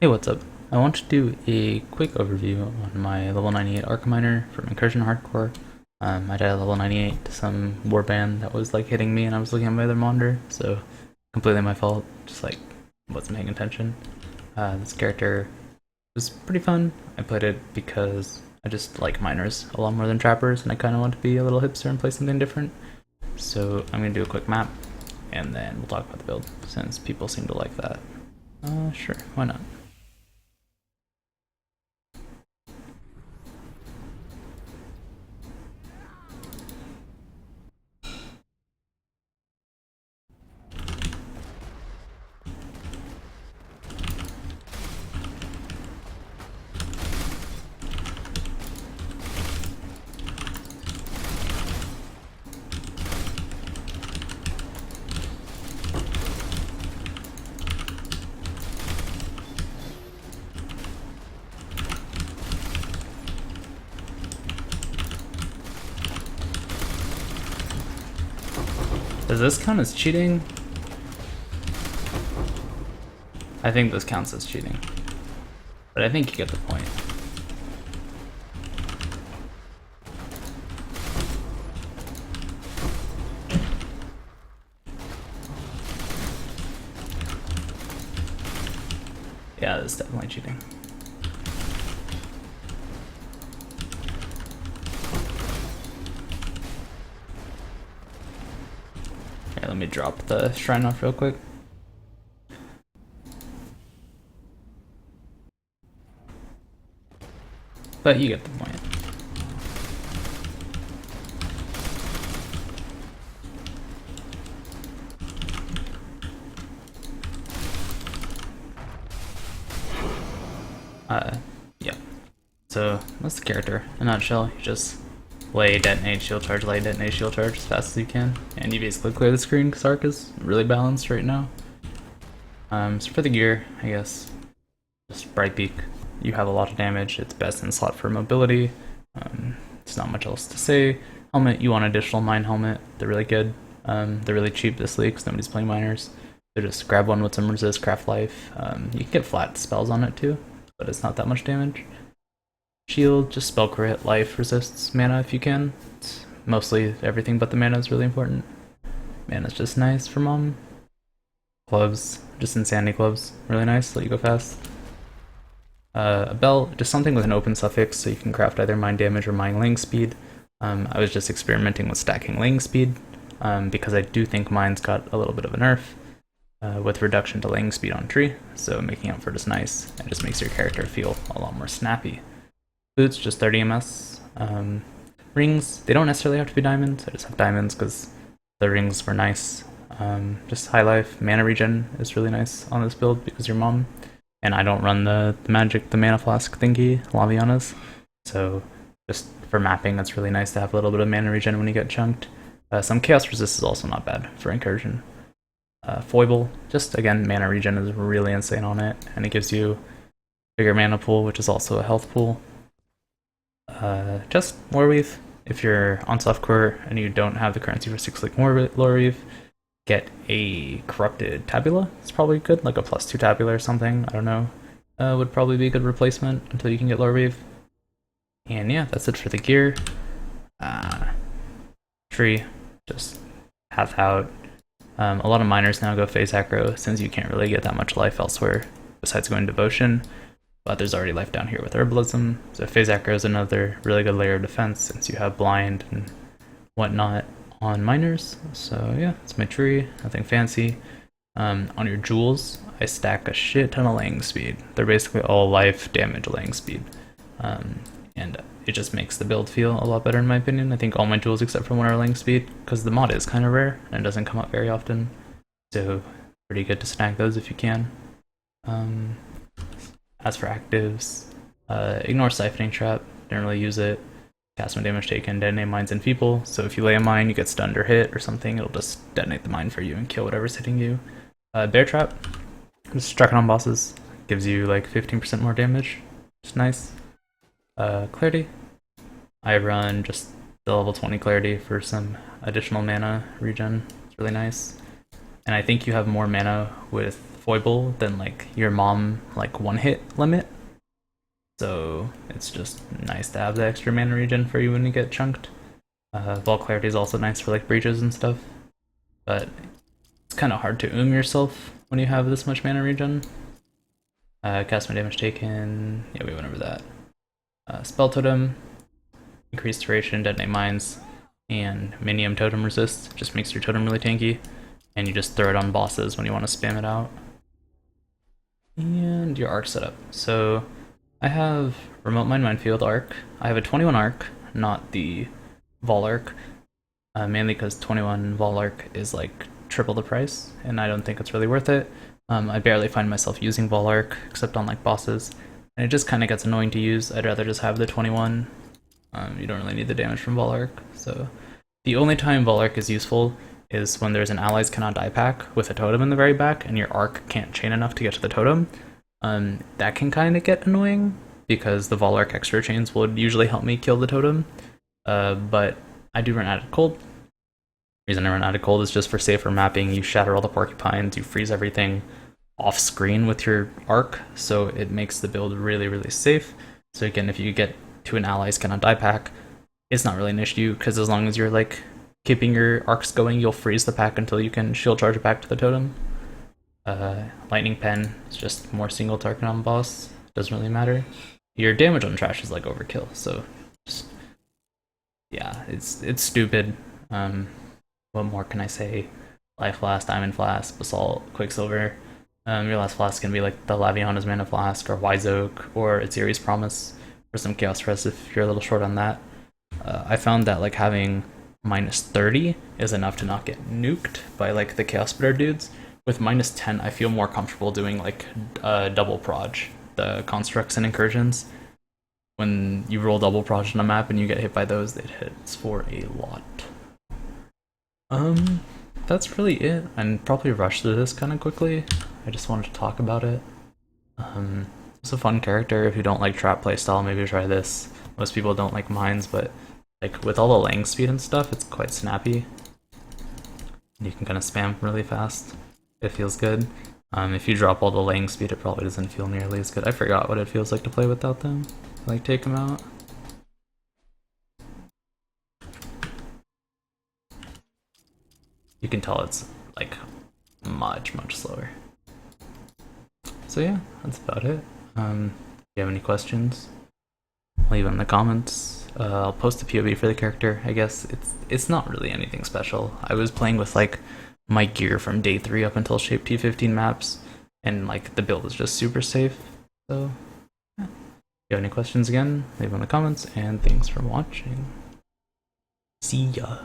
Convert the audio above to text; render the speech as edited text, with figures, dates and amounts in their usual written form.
Hey, what's up? I want to do a quick overview on my level 98 Arc Miner from Incursion Hardcore. I died at level 98 to some warband that was like hitting me and I was looking at my other monitor, so completely my fault, just like wasn't paying attention. This character was pretty fun. I played it because I just like miners a lot more than trappers and I kind of want to be a little hipster and play something different. So I'm going to do a quick map and then we'll talk about the build since people seem to like that. Sure, why not? Does this count as cheating? I think this counts as cheating. But I think you get the point. Yeah, this is definitely cheating. Okay, let me drop the shrine off real quick. But you get the point. Yeah. So that's the character. In a nutshell, you just lay, detonate, shield charge, lay, detonate, shield charge as fast as you can, and you basically clear the screen because Arc is really balanced right now. So for the gear, I guess, just brightbeak. You have a lot of damage. It's best in slot for mobility. There's not much else to say. Helmet, you want additional mine helmet. They're really good. They're really cheap this league because nobody's playing miners. So just grab one with some resist, craft life. You can get flat spells on it too, but it's not that much damage. Shield, just spell crit, life, resists, mana if you can. It's mostly everything but the mana is really important. Mana's just nice for mom. Gloves, just insanity gloves, really nice, let you go fast. A bell, just something with an open suffix so you can craft either mine damage or mine laying speed. I was just experimenting with stacking laying speed because I do think mine's got a little bit of a nerf with reduction to laying speed on tree, so making up for it is nice. It just makes your character feel a lot more snappy. Boots, just 30 ms. Rings, they don't necessarily have to be diamonds, I just have diamonds because the rings were nice. Just high life, mana regen is really nice on this build because you're mom. And I don't run the mana flask thingy, Lavianas. So just for mapping, it's really nice to have a little bit of mana regen when you get chunked. Some chaos resist is also not bad for incursion. Foible, just again, mana regen is really insane on it, and it gives you bigger mana pool, which is also a health pool. Just Loreweave, if you're on softcore and you don't have the currency for 6-click Loreweave, get a corrupted tabula. It's probably good, like a +2 tabula or something. I don't know. Would probably be a good replacement until you can get Loreweave. And yeah, that's it for the gear. Tree, just half out. A lot of miners now go phase aggro since you can't really get that much life elsewhere besides going devotion. But there's already life down here with herbalism. So phase aggro is another really good layer of defense since you have blind and whatnot on miners. So yeah, it's my tree, nothing fancy. On your jewels, I stack a shit ton of laying speed. They're basically all life damage laying speed. And it just makes the build feel a lot better in my opinion. I think all my jewels except for one are laying speed, because the mod is kind of rare and it doesn't come up very often. So pretty good to stack those if you can. As for actives, ignore Siphoning Trap, don't really use it. Cast when damage taken, detonate mines enfeeble, so if you lay a mine, you get stunned or hit or something, it'll just detonate the mine for you and kill whatever's hitting you. Bear Trap, just struck it on bosses, gives you like 15% more damage, it's nice. Clarity, I run just the level 20 Clarity for some additional mana regen, it's really nice. And I think you have more mana with foible than like your mom like one hit limit. So it's just nice to have the extra mana regen for you when you get chunked. Vault Clarity is also nice for like breaches and stuff, but it's kind of hard to yourself when you have this much mana regen. Cast my damage taken, yeah, we went over that. Spell Totem, increased duration, detonate mines, and Minium Totem resist, just makes your totem really tanky, and you just throw it on bosses when you want to spam it out. And your arc setup. So I have Remote Mine Minefield arc. I have a 21 arc, not the Vol arc, mainly because 21 Vol arc is like triple the price, and I don't think it's really worth it. I barely find myself using Vol arc, except on like bosses, and it just kind of gets annoying to use. I'd rather just have the 21. You don't really need the damage from Vol arc, so the only time Vol arc is useful is when there's an allies cannot die pack with a totem in the very back, and your arc can't chain enough to get to the totem. That can kind of get annoying, because the Vol arc extra chains would usually help me kill the totem. But I do run out of cold. The reason I run out of cold is just for safer mapping. You shatter all the porcupines, you freeze everything off screen with your arc, so it makes the build really, really safe. So again, if you get to an allies cannot die pack, it's not really an issue, because as long as you're like keeping your arcs going, you'll freeze the pack until you can shield charge it back to the totem. Lightning Pen is just more single target on boss, doesn't really matter. Your damage on trash is like overkill, so just, yeah, it's stupid. What more can I say? Life Flask, Diamond Flask, Basalt, Quicksilver. Your last flask can be like the Laviana's Mana Flask, or Wise Oak, or Etziri's Promise, or some Chaos Press if you're a little short on that. I found that like having minus 30 is enough to not get nuked by like the Chaos Splitter dudes. With minus 10, I feel more comfortable doing like double proj, the constructs and incursions. When you roll double proj on a map and you get hit by those, it hits for a lot. That's really it. I'd probably rush through this kind of quickly. I just wanted to talk about it. It's a fun character. If you don't like trap playstyle, maybe try this. Most people don't like mines, but like with all the lang speed and stuff, it's quite snappy. You can kind of spam really fast. It feels good. If you drop all the lang speed, it probably doesn't feel nearly as good. I forgot what it feels like to play without them. Like, take them out. You can tell it's like much slower. So yeah, that's about it. If you have any questions, leave them in the comments. I'll post a POV for the character. I guess it's not really anything special. I was playing with like my gear from day 3 up until Shape T15 maps, and like the build is just super safe. So yeah. If you have any questions, again, leave them in the comments, and thanks for watching. See ya.